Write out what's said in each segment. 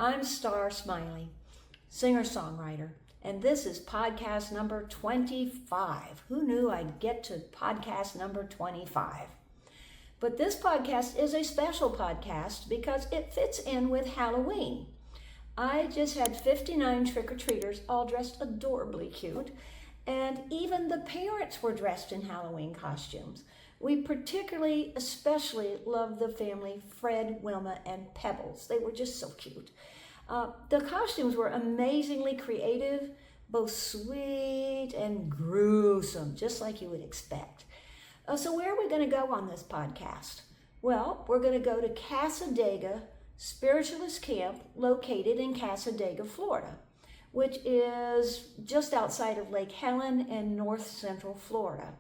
I'm Star Smiley, singer-songwriter, and this is podcast number 25. Who knew I'd get to podcast number 25? But this podcast is a special podcast because it fits in with Halloween. I just had 59 trick-or-treaters all dressed adorably cute, and even the parents were dressed in Halloween costumes. We especially loved the family Fred, Wilma, and Pebbles. They were just so cute. The costumes were amazingly creative, both sweet and gruesome, just like you would expect. So where are we going to go on this podcast? Well, we're going to go to Cassadaga Spiritualist Camp, located in Cassadaga, Florida, which is just outside of Lake Helen in north central Florida.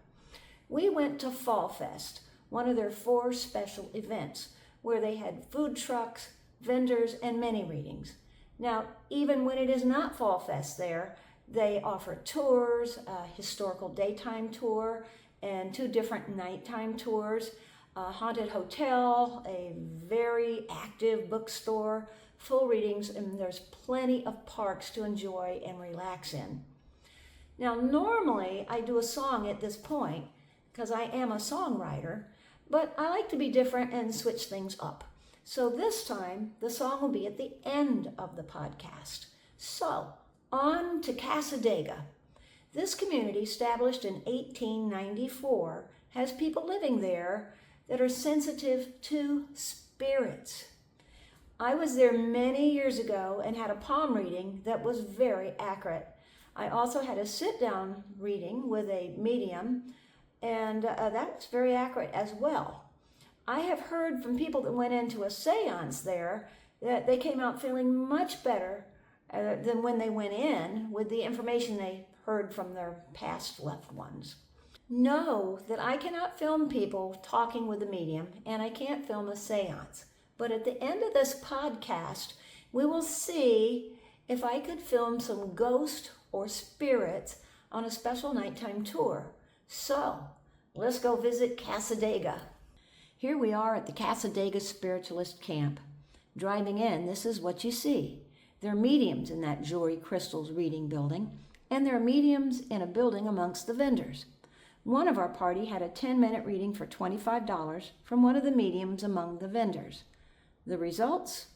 We went to Fall Fest, one of their 4 special events, where they had food trucks, vendors, and many readings. Now, even when it is not Fall Fest there, they offer tours, a historical daytime tour, and 2 different nighttime tours, a haunted hotel, a very active bookstore, full readings, and there's plenty of parks to enjoy and relax in. Now, normally I do a song at this point, because I am a songwriter, but I like to be different and switch things up. So this time, the song will be at the end of the podcast. So, on to Cassadaga. This community, established in 1894, has people living there that are sensitive to spirits. I was there many years ago and had a palm reading that was very accurate. I also had a sit-down reading with a medium, and that was very accurate as well. I have heard from people that went into a seance there that they came out feeling much better than when they went in with the information they heard from their past loved ones. Know that I cannot film people talking with a medium, and I can't film a seance. But at the end of this podcast, we will see if I could film some ghosts or spirits on a special nighttime tour. So, let's go visit Cassadaga. Here we are at the Cassadaga Spiritualist Camp. Driving in, this is what you see. There are mediums in that jewelry crystals reading building, and there are mediums in a building amongst the vendors. One of our party had a 10-minute reading for $25 from one of the mediums among the vendors. The results?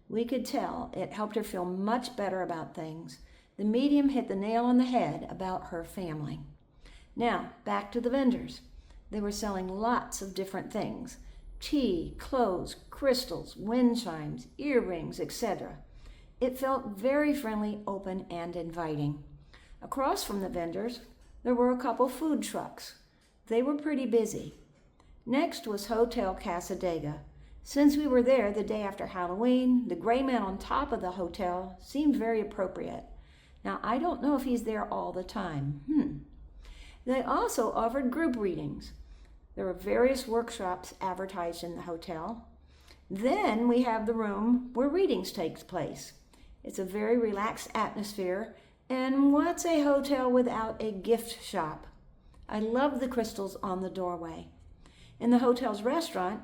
We could tell it helped her feel much better about things. The medium hit the nail on the head about her family. Now, back to the vendors. They were selling lots of different things: tea, clothes, crystals, wind chimes, earrings, etc. It felt very friendly, open, and inviting. Across from the vendors, there were a couple food trucks. They were pretty busy. Next was Hotel Cassadaga. Since we were there the day after Halloween, the gray man on top of the hotel seemed very appropriate. Now, I don't know if he's there all the time. They also offered group readings. There were various workshops advertised in the hotel. Then we have the room where readings take place. It's a very relaxed atmosphere, and what's a hotel without a gift shop? I love the crystals on the doorway. In the hotel's restaurant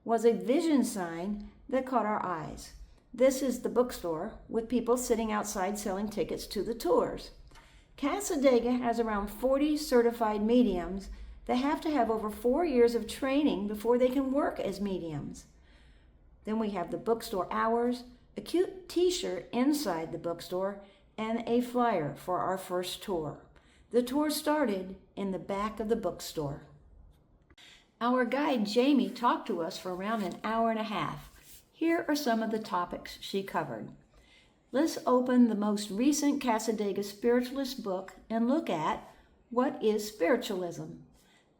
was a vision sign that caught our eyes. This is the bookstore with people sitting outside selling tickets to the tours. Cassadaga has around 40 certified mediums that have to have over 4 years of training before they can work as mediums. Then we have the bookstore hours, a cute t-shirt inside the bookstore, and a flyer for our first tour. The tour started in the back of the bookstore. Our guide Jamie talked to us for around an hour and a half. Here are some of the topics she covered. Let's open the most recent Cassadaga Spiritualist book and look at what is spiritualism.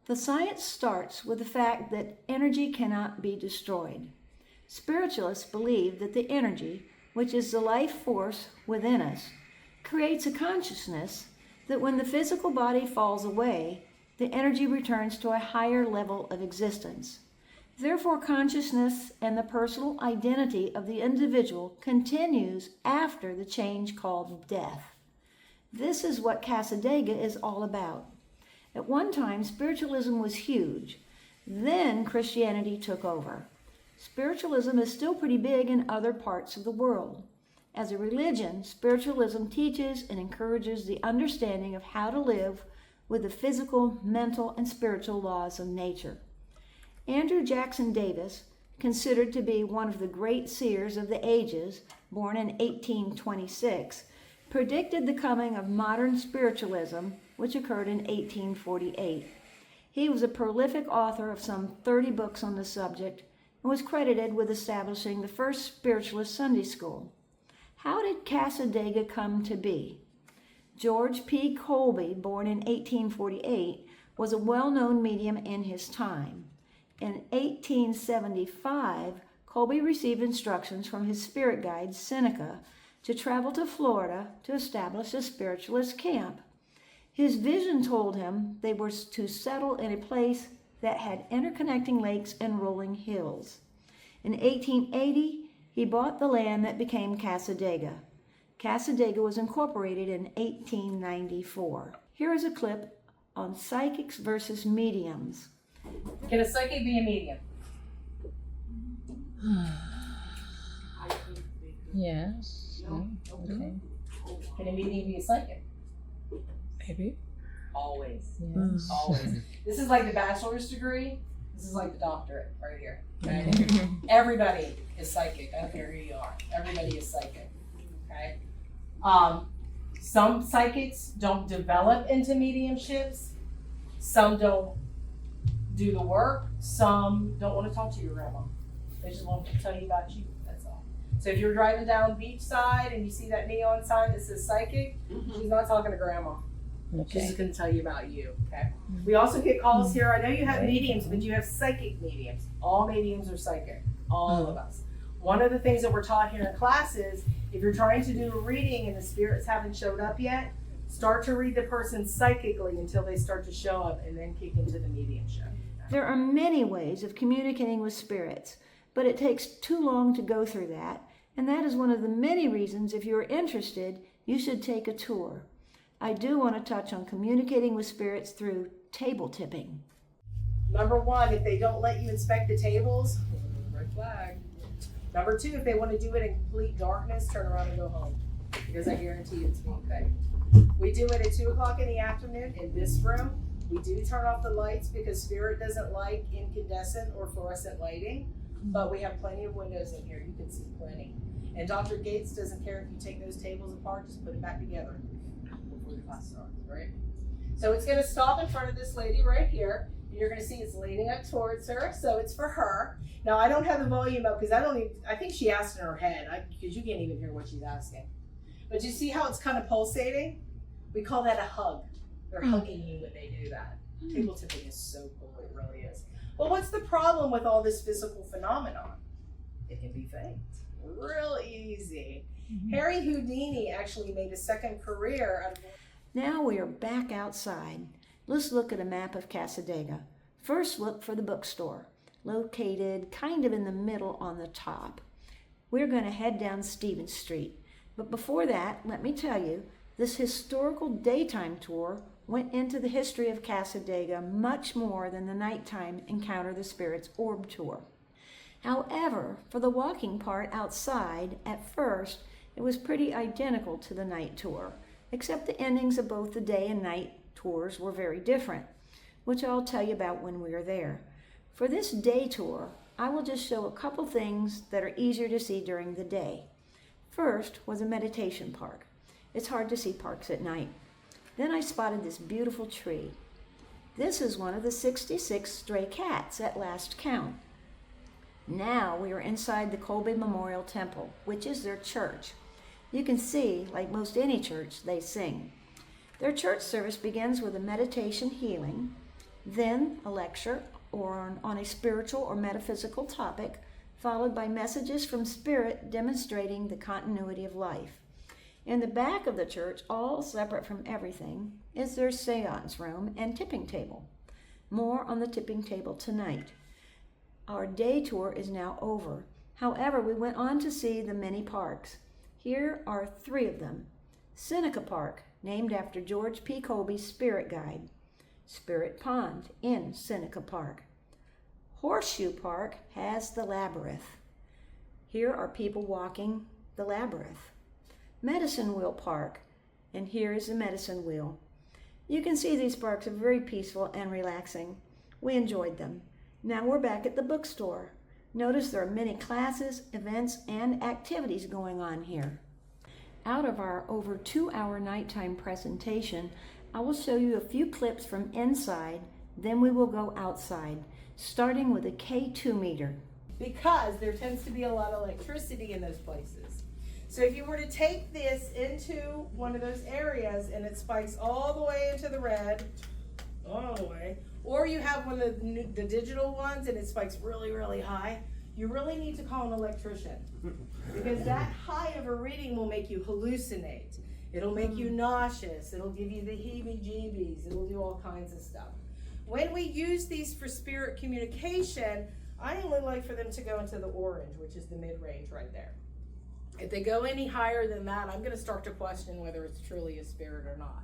The science starts with the fact that energy cannot be destroyed. Spiritualists believe that the energy, which is the life force within us, creates a consciousness that when the physical body falls away, the energy returns to a higher level of existence. Therefore, consciousness and the personal identity of the individual continues after the change called death. This is what Cassadaga is all about. At one time, spiritualism was huge. Then Christianity took over. Spiritualism is still pretty big in other parts of the world. As a religion, spiritualism teaches and encourages the understanding of how to live with the physical, mental, and spiritual laws of nature. Andrew Jackson Davis, considered to be one of the great seers of the ages, born in 1826, predicted the coming of modern spiritualism, which occurred in 1848. He was a prolific author of some 30 books on the subject and was credited with establishing the first spiritualist Sunday school. How did Cassadaga come to be? George P. Colby, born in 1848, was a well-known medium in his time. In 1875, Colby received instructions from his spirit guide, Seneca, to travel to Florida to establish a spiritualist camp. His vision told him they were to settle in a place that had interconnecting lakes and rolling hills. In 1880, he bought the land that became Cassadaga. Cassadaga was incorporated in 1894. Here is a clip on psychics versus mediums. Can a psychic be a medium? Yes. No. Okay. Can a medium be a psychic? Maybe. Always. Yes. Always. This is like the bachelor's degree. This is like the doctorate right here. Okay? Okay. Everybody is psychic. I don't care who you are. Everybody is psychic. Okay. Some psychics don't develop into mediumships. Some don't do the work. Some don't want to talk to your grandma. They just want to tell you about you. That's all. So if you're driving down beachside and you see that neon sign that says psychic, she's not talking to grandma. She's just going to tell you about you. Okay. We also get calls here. I know you have mediums, but you have psychic mediums. All mediums are psychic. All of us. One of the things that we're taught here in class is if you're trying to do a reading and the spirits haven't showed up yet, start to read the person psychically until they start to show up and then kick into the mediumship. There are many ways of communicating with spirits, but it takes too long to go through that, and that is one of the many reasons, if you're interested, you should take a tour. I do want to touch on communicating with spirits through table tipping. Number one, if they don't let you inspect the tables, red flag. Number two, if they want to do it in complete darkness, turn around and go home, because I guarantee you it's being faked. We do it at 2 o'clock in the afternoon in this room. We do turn off the lights because spirit doesn't like incandescent or fluorescent lighting, but we have plenty of windows in here. You can see plenty. And Dr. Gates doesn't care if you take those tables apart, just put it back together before the class starts, right? So it's going to stop in front of this lady right here. You're going to see it's leaning up towards her, so it's for her. Now, I don't have the volume up because I think she asked in her head, because you can't even hear what she's asking. But you see how it's kind of pulsating? We call that a hug. They're hugging you when they do that. Table tipping is so cool, it really is. Well, what's the problem with all this physical phenomenon? It can be faked. Real easy. Harry Houdini actually made a second career out of... Now we are back outside. Let's look at a map of Cassadaga. First, look for the bookstore, located kind of in the middle on the top. We're going to head down Stevens Street. But before that, let me tell you, this historical daytime tour went into the history of Cassadaga much more than the nighttime Encounter the Spirits Orb tour. However, for the walking part outside, at first, it was pretty identical to the night tour, except the endings of both the day and night tours were very different, which I'll tell you about when we are there. For this day tour, I will just show a couple things that are easier to see during the day. First was a meditation park. It's hard to see parks at night. Then I spotted this beautiful tree. This is one of the 66 stray cats at last count. Now we are inside the Colby Memorial Temple, which is their church. You can see, like most any church, they sing. Their church service begins with a meditation healing, then a lecture on a spiritual or metaphysical topic, followed by messages from Spirit demonstrating the continuity of life. In the back of the church, all separate from everything, is their seance room and tipping table. More on the tipping table tonight. Our day tour is now over. However, we went on to see the many parks. Here are 3 of them. Seneca Park, named after George P. Colby's spirit guide. Spirit Pond in Seneca Park. Horseshoe Park has the labyrinth. Here are people walking the labyrinth. Medicine Wheel Park, and here is the medicine wheel. You can see these parks are very peaceful and relaxing. We enjoyed them. Now we're back at the bookstore. Notice there are many classes, events, and activities going on here. Out of our over 2-hour nighttime presentation, I will show you a few clips from inside, then we will go outside, starting with a K2 meter. Because there tends to be a lot of electricity in those places. So if you were to take this into one of those areas and it spikes all the way into the red, all the way, or you have one of the digital ones and it spikes really, really high, you really need to call an electrician. Because that high of a reading will make you hallucinate. It'll make you nauseous. It'll give you the heebie-jeebies. It'll do all kinds of stuff. When we use these for spirit communication, I only like for them to go into the orange, which is the mid-range right there. If they go any higher than that, I'm going to start to question whether it's truly a spirit or not.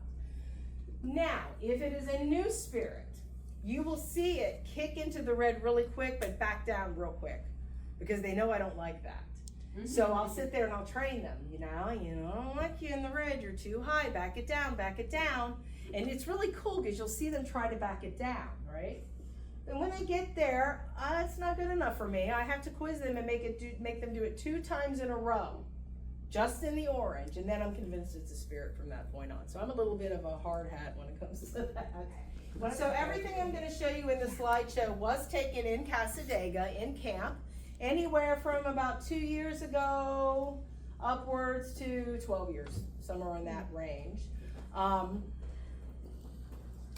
Now, if it is a new spirit, you will see it kick into the red really quick, but back down real quick, because they know I don't like that. So I'll sit there and I'll train them, I don't like you in the red, you're too high, back it down, back it down. And it's really cool because you'll see them try to back it down, right? And when they get there, it's not good enough for me. I have to quiz them and make them do it 2 times in a row, just in the orange, and then I'm convinced it's a spirit from that point on. So I'm a little bit of a hard hat when it comes to that. So everything I'm going to show you in the slideshow was taken in Cassadaga, in camp, anywhere from about 2 years ago upwards to 12 years, somewhere in that range.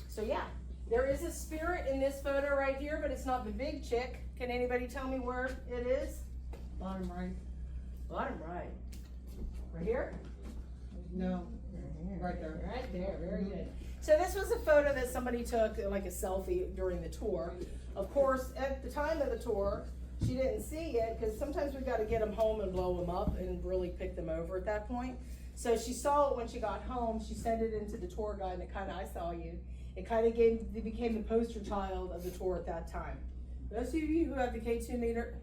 So yeah. There is a spirit in this photo right here, but it's not the big chick. Can anybody tell me where it is? Bottom right. Bottom right. Right here? No. Right there. Right there, very good. So this was a photo that somebody took, like a selfie during the tour. Of course, at the time of the tour, she didn't see it, because sometimes we've got to get them home and blow them up and really pick them over at that point. So she saw it when she got home. She sent it into the tour guide, and it kind of, I saw you. It kind of became the poster child of the tour at that time. Those of you who have the K2 meter,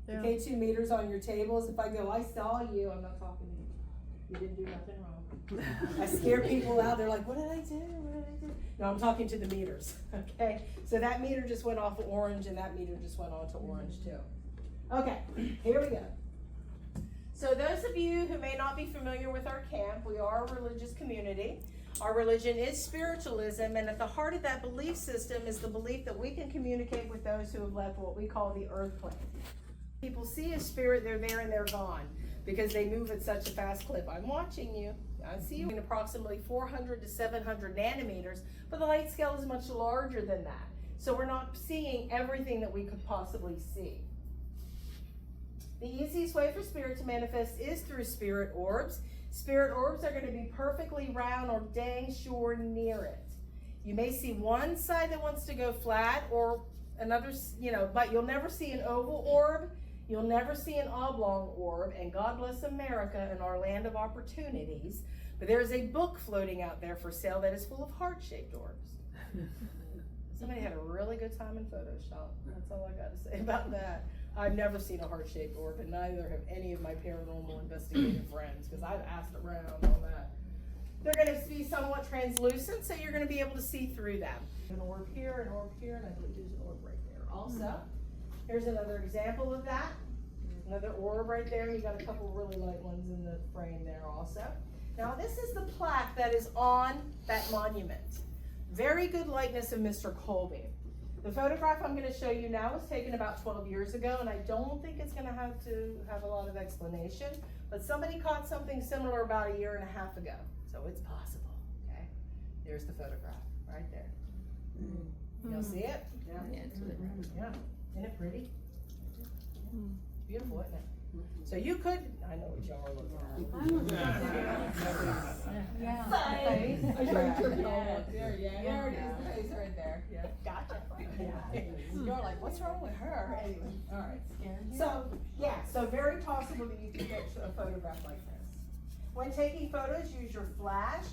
the K2 meters on your tables, if I go, I saw you, I'm not talking to you. You didn't do nothing wrong. I scare people out. They're like, what did I do? What did I do? No, I'm talking to the meters, okay? So that meter just went off of orange, and that meter just went on to orange too. Okay, here we go. So those of you who may not be familiar with our camp, we are a religious community. Our religion is spiritualism, and at the heart of that belief system is the belief that we can communicate with those who have left what we call the earth plane. People see a spirit, they're there and they're gone because they move at such a fast clip. I'm watching you. I see you in approximately 400 to 700 nanometers, but the light scale is much larger than that. So we're not seeing everything that we could possibly see. The easiest way for spirit to manifest is through spirit orbs. Spirit orbs are going to be perfectly round or dang sure near it. You may see one side that wants to go flat or another, but you'll never see an oval orb. You'll never see an oblong orb. And God bless America and our land of opportunities. But there is a book floating out there for sale that is full of heart-shaped orbs. Somebody had a really good time in Photoshop. That's all I got to say about that. I've never seen a heart-shaped orb, and neither have any of my paranormal investigative friends, because I've asked around on that. They're going to be somewhat translucent, so you're going to be able to see through them. An orb here, and I believe there's an orb right there also. Here's another example of that. Another orb right there. You got a couple really light ones in the frame there also. Now this is the plaque that is on that monument. Very good likeness of Mr. Colby. The photograph I'm going to show you now was taken about 12 years ago, and I don't think it's going to have a lot of explanation, but somebody caught something similar about 1.5 years ago, so it's possible. Okay, there's the photograph right there. You'll see it? Yeah. Yeah. Isn't it pretty? It's beautiful, isn't it? So you could, I know what y'all are looking at. Yeah. There it is, the face right there. Yeah. Gotcha. You're like, what's wrong with her? Anyway, all right. So very possible that you could get a photograph like this. When taking photos, use your flash.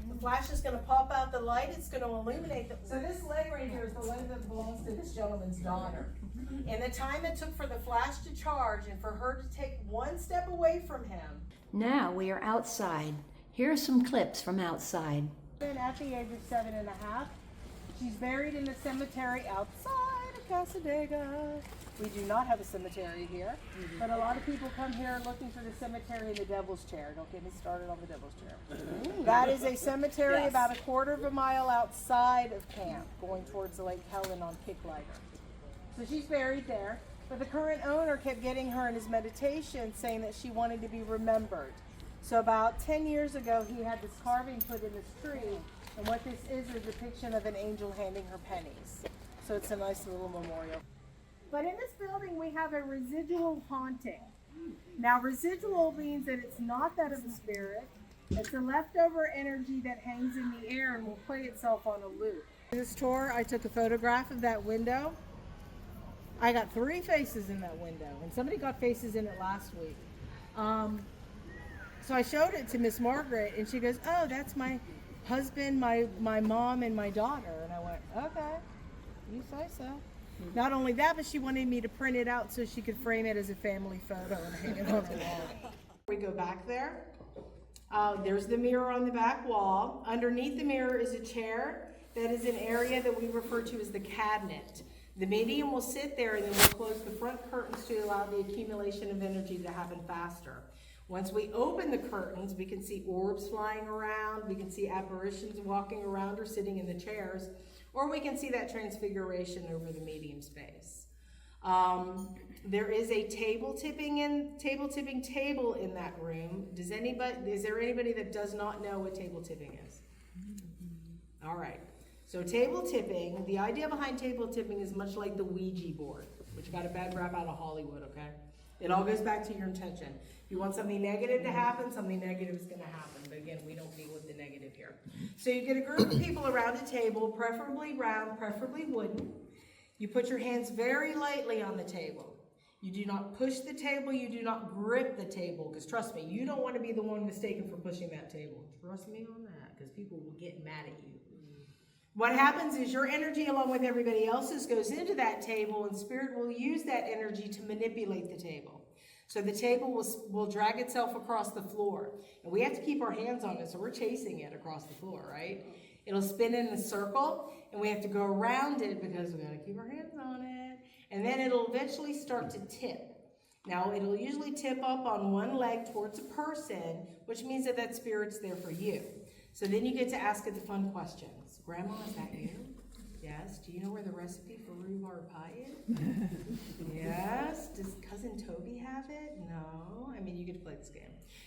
The flash is going to pop out the light. It's going to illuminate them. So this leg right here is the leg that belongs to this gentleman's daughter. And the time it took for the flash to charge and for her to take one step away from him. Now we are outside. Here are some clips from outside. At the age of 7.5, she's buried in the cemetery outside of Cassadaga. We do not have a cemetery here, but a lot of people come here looking for the cemetery in the Devil's Chair. Don't get me started on the Devil's Chair. That is a cemetery about a quarter of a mile outside of camp, going towards Lake Helen on Kickliner. So she's buried there, but the current owner kept getting her in his meditation saying that she wanted to be remembered. So about 10 years ago, he had this carving put in this tree, and what this is a depiction of an angel handing her pennies. So it's a nice little memorial. But in this building, we have a residual haunting. Now, residual means that it's not that of a spirit. It's a leftover energy that hangs in the air and will play itself on a loop. In this tour, I took a photograph of that window. I got 3 faces in that window, and somebody got faces in it last week. So I showed it to Miss Margaret, and she goes, "Oh, that's my husband, my mom, and my daughter." And I went, "Okay, you say so." Not only that, but she wanted me to print it out so she could frame it as a family photo and hang it on her wall. We go back there. There's the mirror on the back wall. Underneath the mirror is a chair. That is an area that we refer to as the cabinet. The medium will sit there, and then we'll close the front curtains to allow the accumulation of energy to happen faster. Once we open the curtains, we can see orbs flying around, we can see apparitions walking around or sitting in the chairs, or we can see that transfiguration over the medium space. There is a table tipping table in that room. Is there anybody that does not know what table tipping is? All right. So table tipping, the idea behind table tipping is much like the Ouija board, which got a bad rap out of Hollywood, okay? It all goes back to your intention. If you want something negative to happen, something negative is going to happen. But again, we don't deal with the negative here. So you get a group of people around a table, preferably round, preferably wooden. You put your hands very lightly on the table. You do not push the table. You do not grip the table. Because trust me, you don't want to be the one mistaken for pushing that table. Trust me on that, because people will get mad at you. What happens is your energy, along with everybody else's, goes into that table, and spirit will use that energy to manipulate the table. So the table will drag itself across the floor. And we have to keep our hands on it, so we're chasing it across the floor, right? It'll spin in a circle, and we have to go around it because we got to keep our hands on it. And then it'll eventually start to tip. Now, it'll usually tip up on one leg towards a person, which means that that spirit's there for you. So then you get to ask it the fun questions. Grandma, is that you? Yes. Do you know where the recipe for rhubarb pie is? Yes. Does Cousin Toby have it? No. I mean, you get to play this game.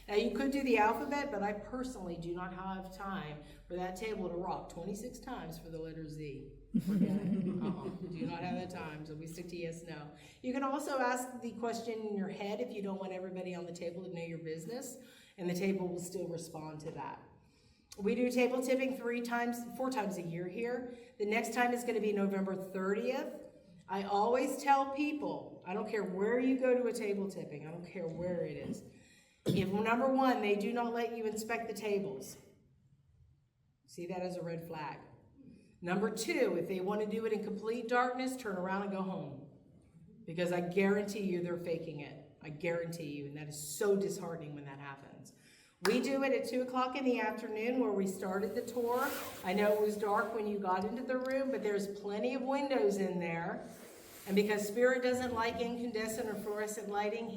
Now, you could do the alphabet, but I personally do not have time for that table to rock 26 times for the letter Z. Forget it. Do not have that time, so we stick to yes, no. You can also ask the question in your head if you don't want everybody on the table to know your business, and the table will still respond to that. We do table tipping 4 times a year here. The next time is going to be November 30th. I always tell people, I don't care where you go to a table tipping, I don't care where it is. If, number one, they do not let you inspect the tables, see that as a red flag. Number two, if they want to do it in complete darkness, turn around and go home. Because I guarantee you they're faking it. I guarantee you, and that is so disheartening when that happens. We do it at 2 o'clock in the afternoon where we started the tour. I know it was dark when you got into the room, but there's plenty of windows in there. And because Spirit doesn't like incandescent or fluorescent lighting,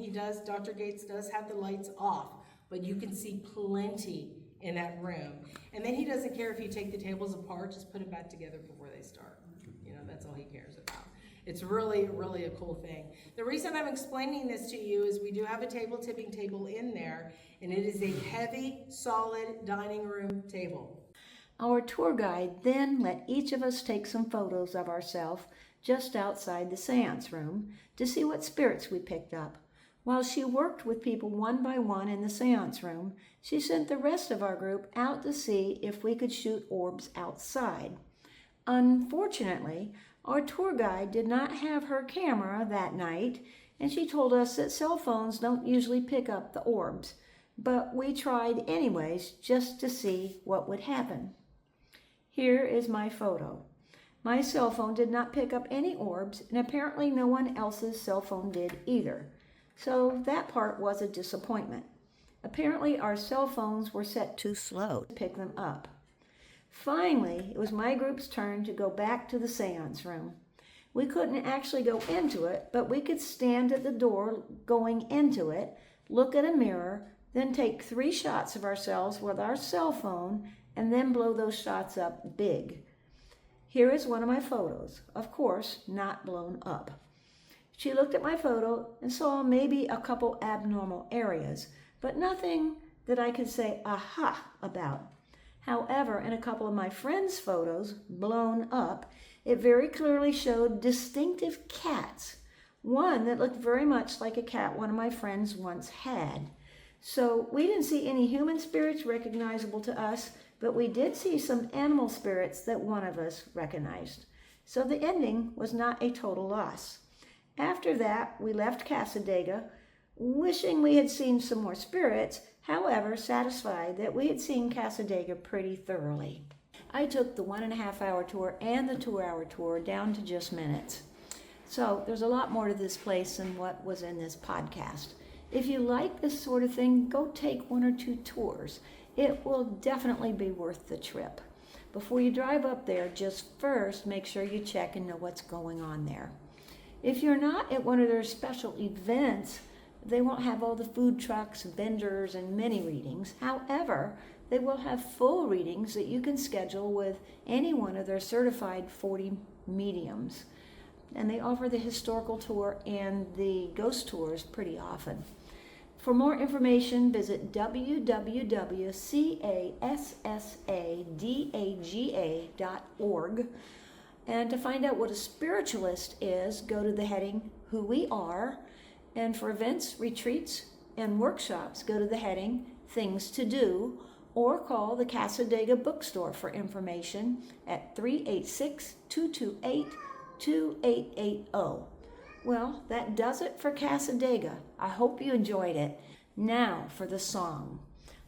Dr. Gates does have the lights off, but you can see plenty in that room. And then he doesn't care if you take the tables apart, just put them back together before they start. You know, that's all he cares about. It's really, really a cool thing. The reason I'm explaining this to you is we do have a table tipping table in there, and it is a heavy, solid dining room table. Our tour guide then let each of us take some photos of ourselves just outside the seance room to see what spirits we picked up. While she worked with people one by one in the seance room, she sent the rest of our group out to see if we could shoot orbs outside. Unfortunately, our tour guide did not have her camera that night, and she told us that cell phones don't usually pick up the orbs. but we tried anyways just to see what would happen. Here is my photo. My cell phone did not pick up any orbs, and apparently no one else's cell phone did either. So that part was a disappointment. Apparently our cell phones were set too slow to pick them up. Finally, it was my group's turn to go back to the seance room. We couldn't actually go into it, but we could stand at the door going into it, look at a mirror, then take 3 shots of ourselves with our cell phone, and then blow those shots up big. Here is one of my photos, of course, not blown up. She looked at my photo and saw maybe a couple abnormal areas, but nothing that I could say aha about. However, in a couple of my friends' photos, blown up, it very clearly showed distinctive cats. One that looked very much like a cat one of my friends once had. So we didn't see any human spirits recognizable to us, but we did see some animal spirits that one of us recognized. So the ending was not a total loss. After that, we left Cassadaga, wishing we had seen some more spirits, however, satisfied that we had seen Cassadaga pretty thoroughly. I took the 1.5-hour tour and the 2-hour tour down to just minutes. So there's a lot more to this place than what was in this podcast. If you like this sort of thing, go take 1 or 2 tours. It will definitely be worth the trip. Before you drive up there, just first make sure you check and know what's going on there. If you're not at one of their special events, they won't have all the food trucks, vendors, and mini readings. However, they will have full readings that you can schedule with any one of their certified 40 mediums. And they offer the historical tour and the ghost tours pretty often. For more information, visit www.cassadaga.org. And to find out what a spiritualist is, go to the heading Who We Are. And for events, retreats, and workshops, go to the heading Things to Do, or call the Cassadaga Bookstore for information at 386-228-2880. Well, that does it for Cassadaga. I hope you enjoyed it. Now for the song.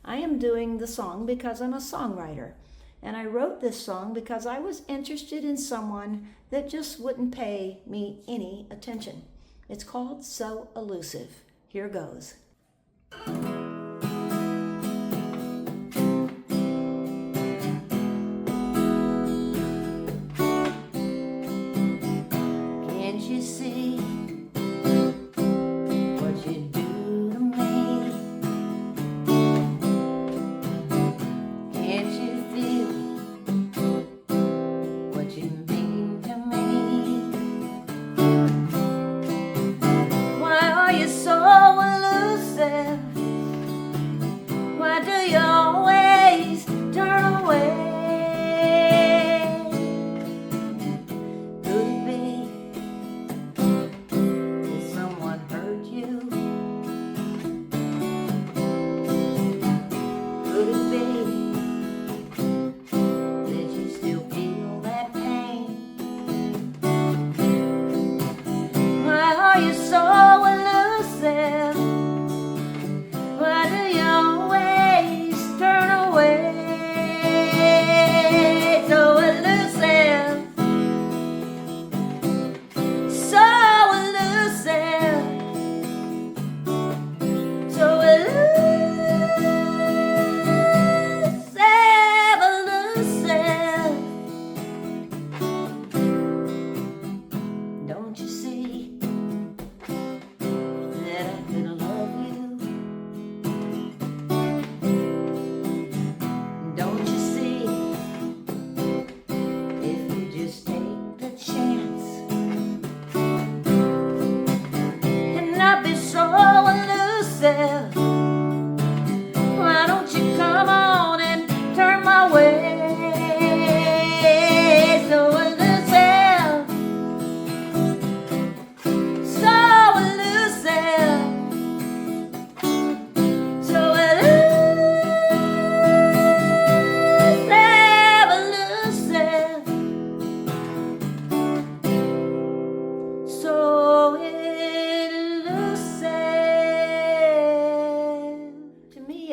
I am doing the song because I'm a songwriter. And I wrote this song because I was interested in someone that just wouldn't pay me any attention. It's called So Elusive. Here goes. Can't you see what you do to me? Can't you feel what you mean to me? Why are you so elusive?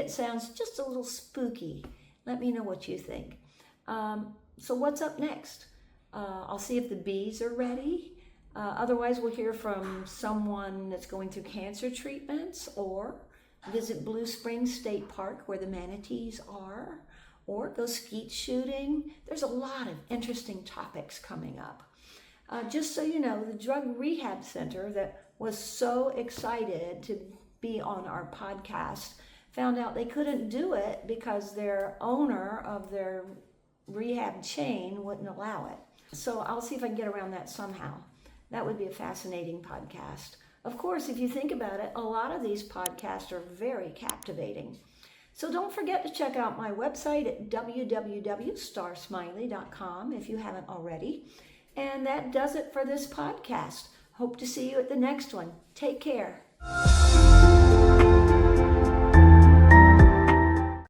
it sounds just a little spooky. Let me know what you think. So what's up next? I'll see if the bees are ready. Otherwise, we'll hear from someone that's going through cancer treatments, or visit Blue Springs State Park where the manatees are, or go skeet shooting. There's a lot of interesting topics coming up. Just so you know, the drug rehab center that was so excited to be on our podcast found out they couldn't do it because their owner of their rehab chain wouldn't allow it. So I'll see if I can get around that somehow. That would be a fascinating podcast. Of course, if you think about it, a lot of these podcasts are very captivating. So don't forget to check out my website at www.starsmiley.com if you haven't already. And that does it for this podcast. Hope to see you at the next one. Take care.